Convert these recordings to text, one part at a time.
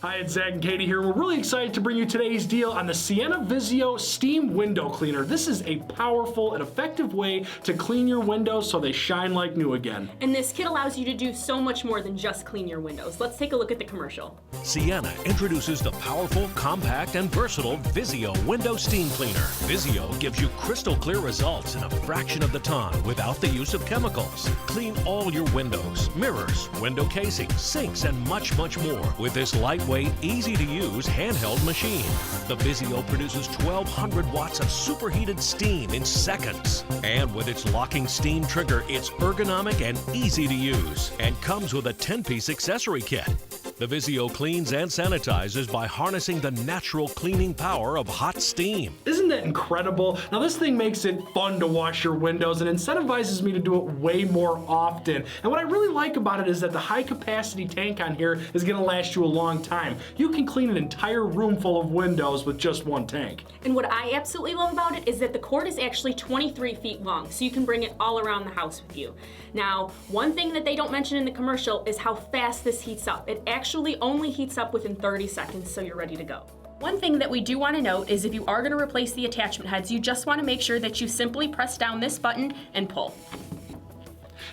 Hi, it's Zach and Katie here. We're really excited to bring you today's deal on the Sienna Visio Steam Window Cleaner. This is a powerful and effective way to clean your windows so they shine like new again. And this kit allows you to do so much more than just clean your windows. Let's take a look at the commercial. Sienna introduces the powerful, compact, and versatile Visio Window Steam Cleaner. Visio gives you crystal clear results in a fraction of the time without the use of chemicals. Clean all your windows, mirrors, window casings, sinks, and much more with this lightweight, easy-to-use handheld machine. The Visio produces 1,200 watts of superheated steam in seconds. And with its locking steam trigger, it's ergonomic and easy to use, and comes with a 10-piece accessory kit. The Visio cleans and sanitizes by harnessing the natural cleaning power of hot steam. Isn't that incredible? Now this thing makes it fun to wash your windows and incentivizes me to do it way more often. And what I really like about it is that the high capacity tank on here is going to last you a long time. You can clean an entire room full of windows with just one tank. And what I absolutely love about it is that the cord is actually 23 feet long, so you can bring it all around the house with you. Now, one thing that they don't mention in the commercial is how fast this heats up. It actually only heats up within 30 seconds, so you're ready to go. One thing that we do want to note is if you are going to replace the attachment heads, you just want to make sure that you simply press down this button and pull.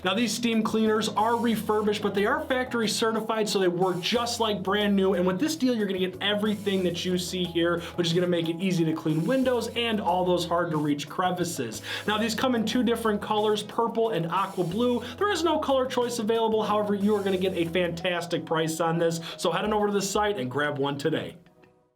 Now these steam cleaners are refurbished, but they are factory certified, so they work just like brand new. And with this deal, you're gonna get everything that you see here, which is gonna make it easy to clean windows and all those hard to reach crevices. Now these come in two different colors, purple and aqua blue. There is no color choice available. However, you are gonna get a fantastic price on this. So head on over to the site and grab one today.